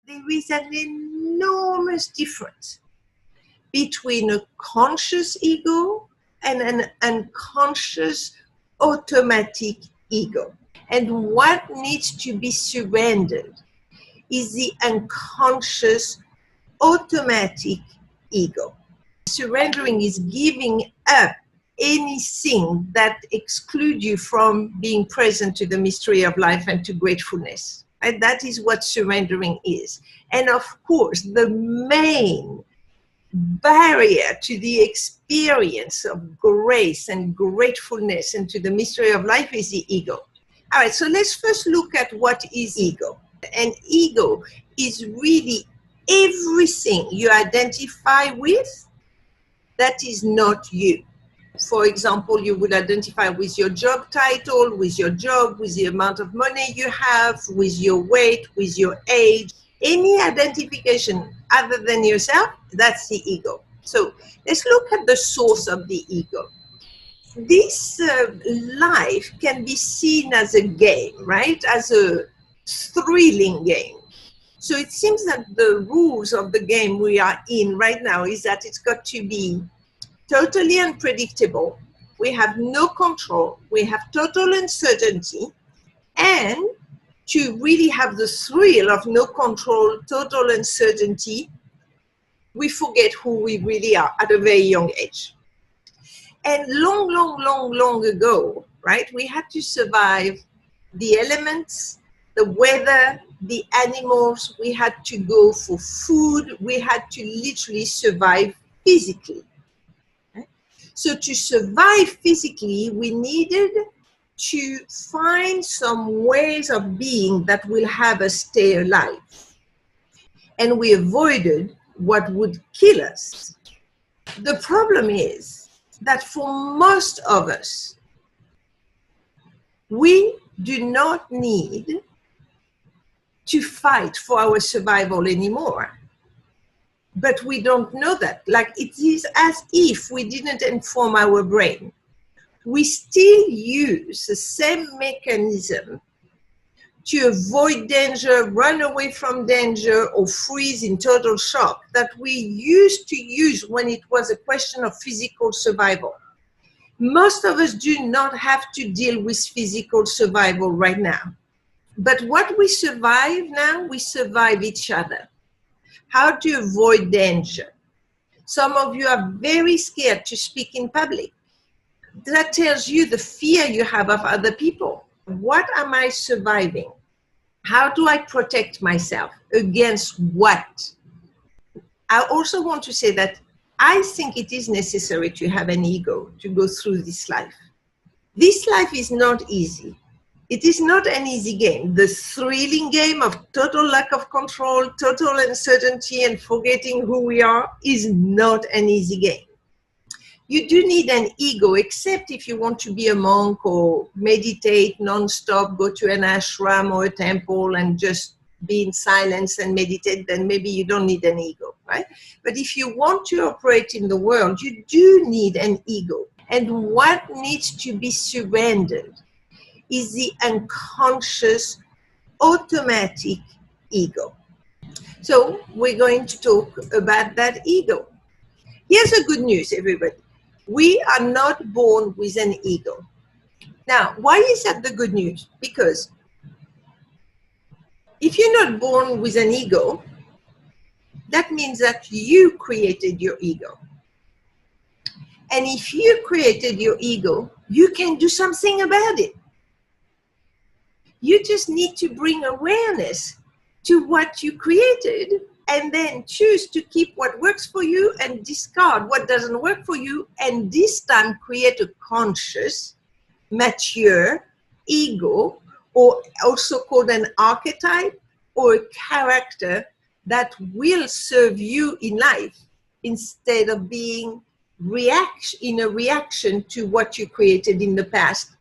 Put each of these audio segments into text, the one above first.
there is an enormous difference between a conscious ego and an unconscious automatic ego. And what needs to be surrendered is the unconscious automatic ego. Surrendering is giving up anything that excludes you from being present to the mystery of life and to gratefulness. And that is what surrendering is. And of course, the main barrier to the experience of grace and gratefulness and to the mystery of life is the ego. All right, so let's first look at what is ego. And ego is really everything you identify with that is not you. For example, you would identify with your job title, with your job, with the amount of money you have, with your weight, with your age. Any identification other than yourself, that's the ego. So let's look at the source of the ego. This life can be seen as a game, right? As a thrilling game. So it seems that the rules of the game we are in right now is that it's got to be totally unpredictable. We have no control. We have total uncertainty. And to really have the thrill of no control, total uncertainty, we forget who we really are at a very young age. And long ago, right, we had to survive the elements, the weather, the animals. We had to go for food. We had to literally survive physically. Okay? So to survive physically, we needed to find some ways of being that will have us stay alive. And we avoided what would kill us. The problem is that for most of us, we do not need to fight for our survival anymore. But we don't know that. Like, it is as if we didn't inform our brain. We still use the same mechanism to avoid danger, run away from danger, or freeze in total shock that we used to use when it was a question of physical survival. Most of us do not have to deal with physical survival right now. But what we survive now, we survive each other. How to avoid danger. Some of you are very scared to speak in public. That tells you the fear you have of other people. What am I surviving? How do I protect myself? Against what? I also want to say that I think it is necessary to have an ego to go through this life. This life is not easy. It is not an easy game. The thrilling game of total lack of control, total uncertainty, and forgetting who we are is not an easy game. You do need an ego, except if you want to be a monk or meditate non-stop, go to an ashram or a temple and just be in silence and meditate, then maybe you don't need an ego, right? But if you want to operate in the world, you do need an ego. And what needs to be surrendered is the unconscious automatic ego. So we're going to talk about that ego. Here's the good news, everybody. We are not born with an ego. Now, why is that the good news? Because if you're not born with an ego, that means that you created your ego. And if you created your ego, you can do something about it. You just need to bring awareness to what you created and then choose to keep what works for you and discard what doesn't work for you, and this time create a conscious, mature ego, or also called an archetype or a character that will serve you in life instead of being in a reaction to what you created in the past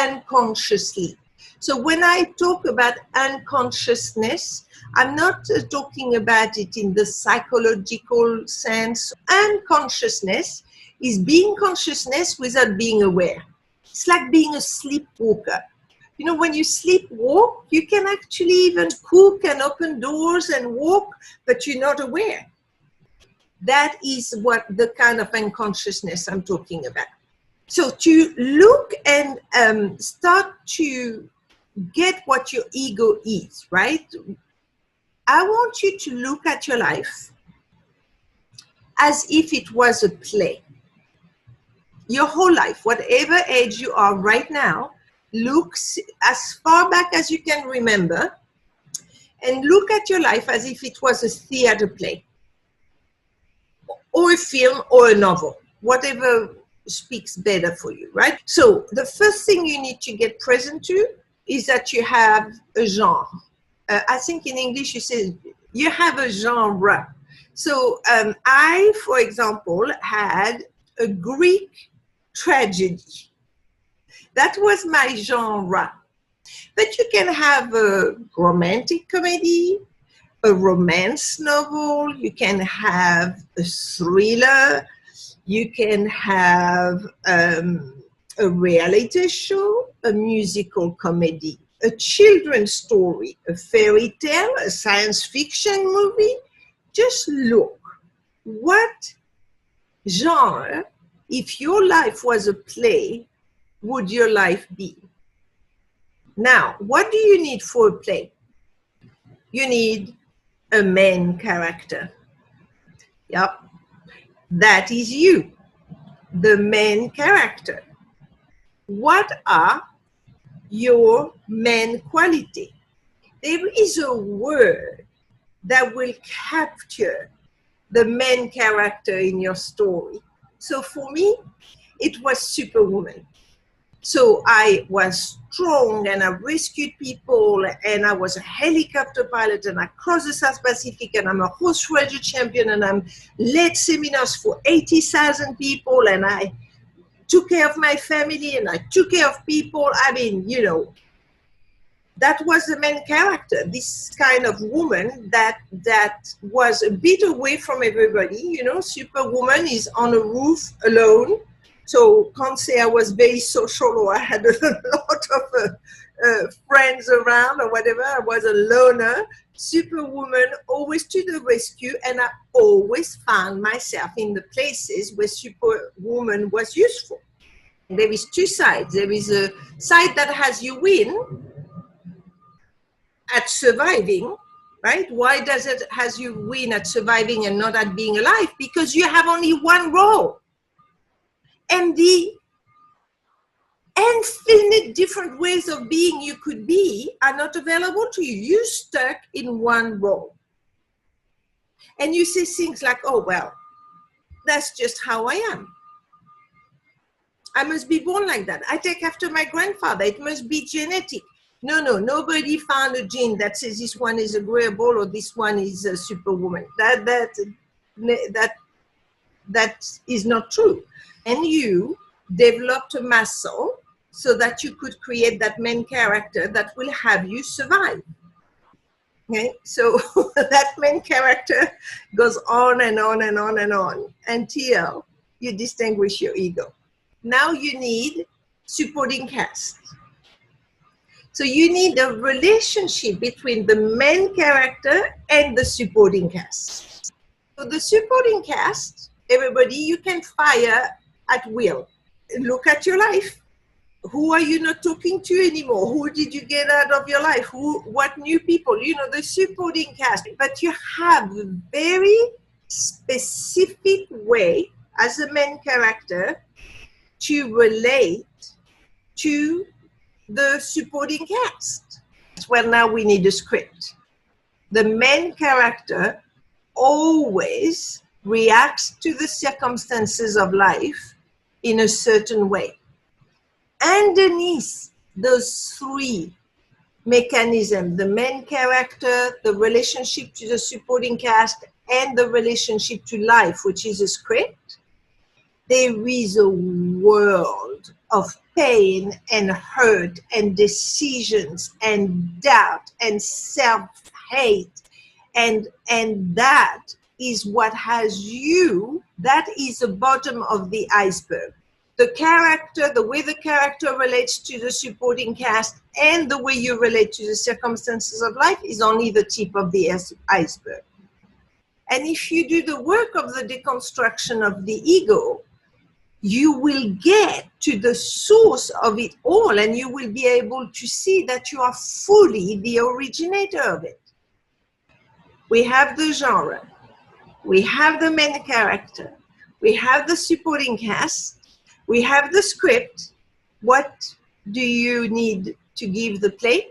unconsciously. So when I talk about unconsciousness, I'm not talking about it in the psychological sense. Unconsciousness is being consciousness without being aware. It's like being a sleepwalker. You know, when you sleepwalk, you can actually even cook and open doors and walk, but you're not aware. That is what the kind of unconsciousness I'm talking about. So to look and start to get what your ego is, right? I want you to look at your life as if it was a play. Your whole life, whatever age you are right now, look as far back as you can remember and look at your life as if it was a theater play or a film or a novel, whatever speaks better for you, right? So the first thing you need to get present to is that you have a genre. I think in English you say you have a genre. So I, for example, had a Greek tragedy. That was my genre. But you can have a romantic comedy, a romance novel, you can have a thriller, you can have a reality show, a musical comedy, a children's story, a fairy tale, a science fiction movie. Just look. What genre, if your life was a play, would your life be? Now, what do you need for a play? You need a main character. Yep, that is you, the main character. What are your main quality? There is a word that will capture the main character in your story. So for me, it was Superwoman. So I was strong and I rescued people and I was a helicopter pilot and I crossed the South Pacific and I'm a horse rider champion and I'm led seminars for 80,000 people and I took care of my family and I took care of people. I mean, you know, that was the main character, this kind of woman that was a bit away from everybody. You know, Superwoman is on a roof alone. So can't say I was very social or I had a lot of friends around or whatever. I was a loner. Superwoman, always to the rescue, and I always found myself in the places where Superwoman was useful. There is two sides. There is a side that has you win at surviving, right? Why does it has you win at surviving and not at being alive? Because you have only one role. And the infinite different ways of being you could be are not available to you. You're stuck in one role. And you say things like, oh, well, that's just how I am. I must be born like that. I take after my grandfather. It must be genetic. No, nobody found a gene that says this one is agreeable or this one is a Superwoman. That is not true. And you developed a muscle so that you could create that main character that will have you survive. Okay, so that main character goes on and on and on and on until you distinguish your ego. Now you need supporting cast. So you need a relationship between the main character and the supporting cast. So the supporting cast, everybody, you can fire at will. Look at your life. Who are you not talking to anymore? Who did you get out of your life? What new people? You know, the supporting cast. But you have a very specific way as a main character to relate to the supporting cast. Well, now we need a script. The main character always reacts to the circumstances of life in a certain way. Underneath those three mechanisms, the main character, the relationship to the supporting cast, and the relationship to life, which is a script, there is a world of pain and hurt and decisions and doubt and self-hate. And that is what has you, that is the bottom of the iceberg. The character, the way the character relates to the supporting cast and the way you relate to the circumstances of life is only the tip of the iceberg. And if you do the work of the deconstruction of the ego, you will get to the source of it all, and you will be able to see that you are fully the originator of it. We have the genre, we have the main character, we have the supporting cast, we have the script. What do you need to give the play?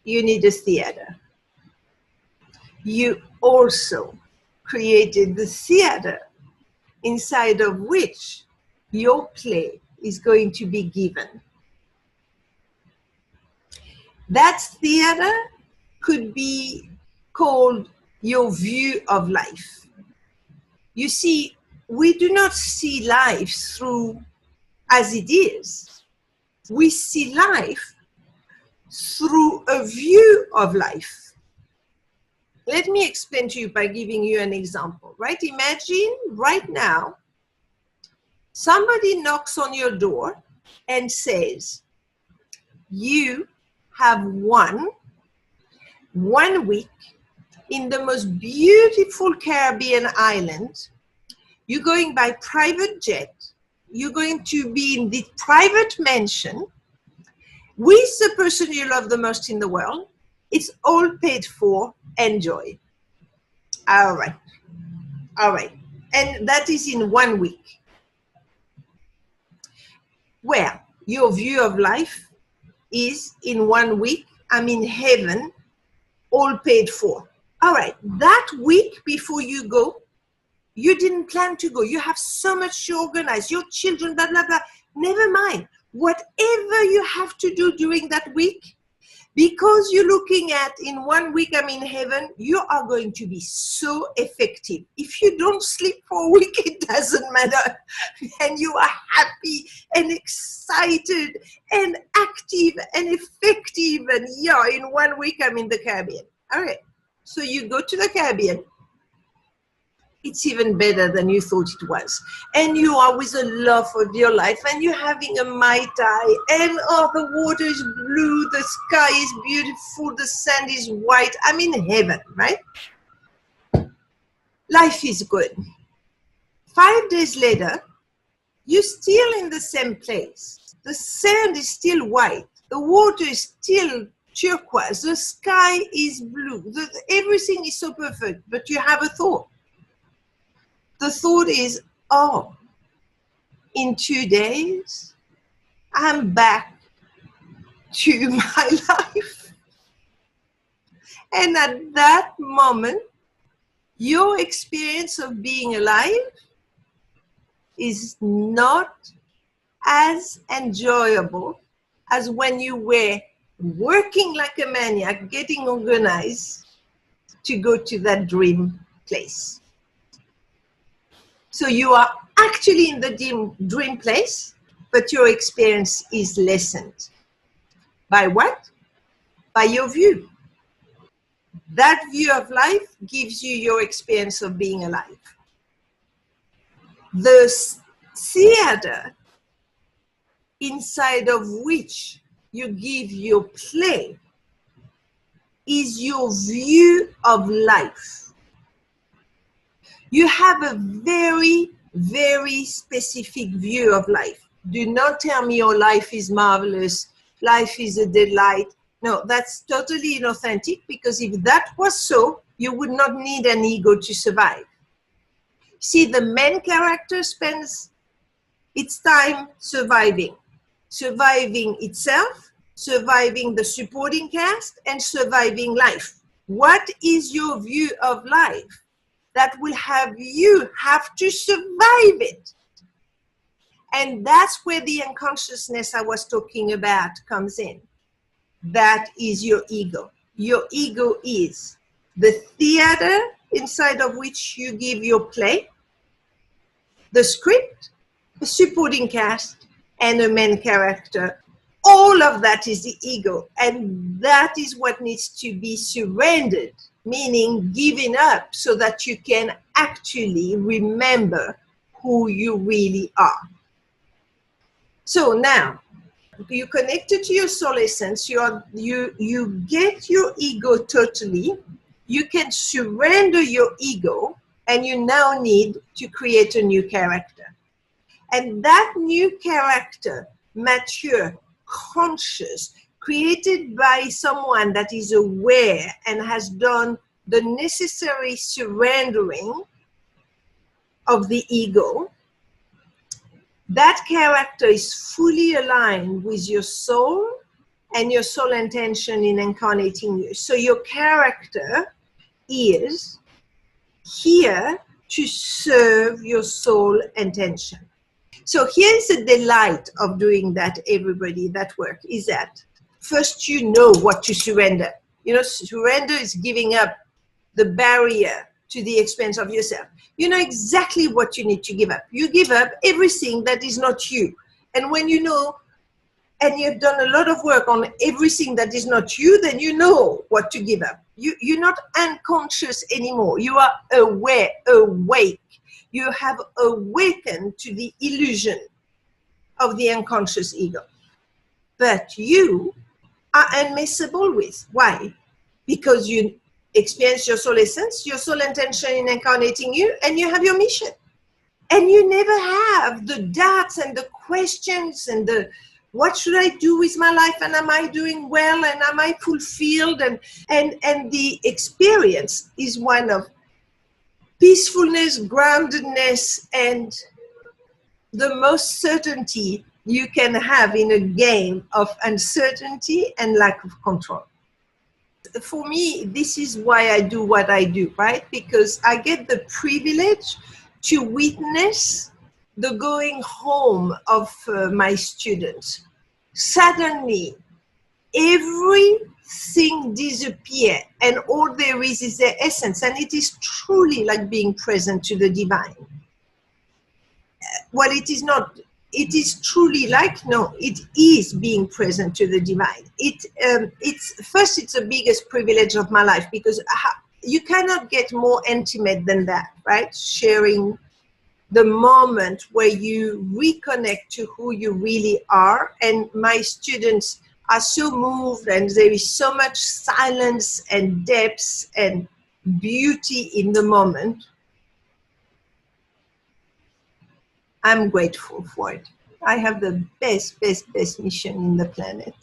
You need a theater. You also created the theater inside of which your play is going to be given. That theater could be called your view of life. You see, we do not see life through as it is. We see life through a view of life. Let me explain to you by giving you an example, right? Imagine right now, somebody knocks on your door and says, you have one week in the most beautiful Caribbean island. You're going by private jet. You're going to be in the private mansion with the person you love the most in the world. It's all paid for. Enjoy. All right. All right. And that is in 1 week. Well, your view of life is in 1 week, I'm in heaven, all paid for. All right. That week before you go, you didn't plan to go. You have so much to organize. Your children, blah, blah, blah. Never mind. Whatever you have to do during that week, because you're looking at in 1 week, I'm in heaven, you are going to be so effective. If you don't sleep for a week, it doesn't matter. And you are happy and excited and active and effective. And yeah, in 1 week, I'm in the Caribbean. All right. So you go to the Caribbean. It's even better than you thought it was. And you are with the love of your life, and you're having a Mai Tai, and oh, the water is blue, the sky is beautiful, the sand is white. I'm in heaven, right? Life is good. 5 days later, you're still in the same place. The sand is still white. The water is still turquoise. The sky is blue. Everything is so perfect, but you have a thought. The thought is, oh, in 2 days, I'm back to my life. And at that moment, your experience of being alive is not as enjoyable as when you were working like a maniac, getting organized to go to that dream place. So you are actually in the dream place, but your experience is lessened. By what? By your view. That view of life gives you your experience of being alive. The theater inside of which you give your play is your view of life. You have a very, very specific view of life. Do not tell me your life is marvelous, life is a delight. No, that's totally inauthentic, because if that was so, you would not need an ego to survive. See, the main character spends its time surviving itself, surviving the supporting cast, and surviving life. What is your view of life that will have you have to survive it? And that's where the unconsciousness I was talking about comes in. That is your ego. Your ego is the theater inside of which you give your play, the script, the supporting cast, and a main character. All of that is the ego, and that is what needs to be surrendered, meaning given up, so that you can actually remember who you really are. So now, you connected to your soul essence, you get your ego totally, you can surrender your ego, and you now need to create a new character. And that new character, mature, conscious, created by someone that is aware and has done the necessary surrendering of the ego, that character is fully aligned with your soul and your soul intention in incarnating you. So your character is here to serve your soul intention. So here's the delight of doing that, everybody, that work, is that first you know what to surrender. You know, surrender is giving up the barrier to the expense of yourself. You know exactly what you need to give up. You give up everything that is not you. And when you know, and you've done a lot of work on everything that is not you, then you know what to give up. You're not unconscious anymore. You are aware, awake. You have awakened to the illusion of the unconscious ego. But you are unmessable with. Why? Because you experience your soul essence, your soul intention in incarnating you, and you have your mission. And you never have the doubts and the questions and the what should I do with my life, and am I doing well, and am I fulfilled, and the experience is one of peacefulness, groundedness, and the most certainty you can have in a game of uncertainty and lack of control. For me, this is why I do what I do, right? Because I get the privilege to witness the going home of my students. Suddenly, everything disappears, and all there is their essence, and it is truly like being present to the divine. Well, it is not. It is truly like, no, it is being present to the divine. It's the biggest privilege of my life, because you cannot get more intimate than that, right? Sharing the moment where you reconnect to who you really are. And my students are so moved, and there is so much silence and depth and beauty in the moment. I'm grateful for it. I have the best mission in the planet.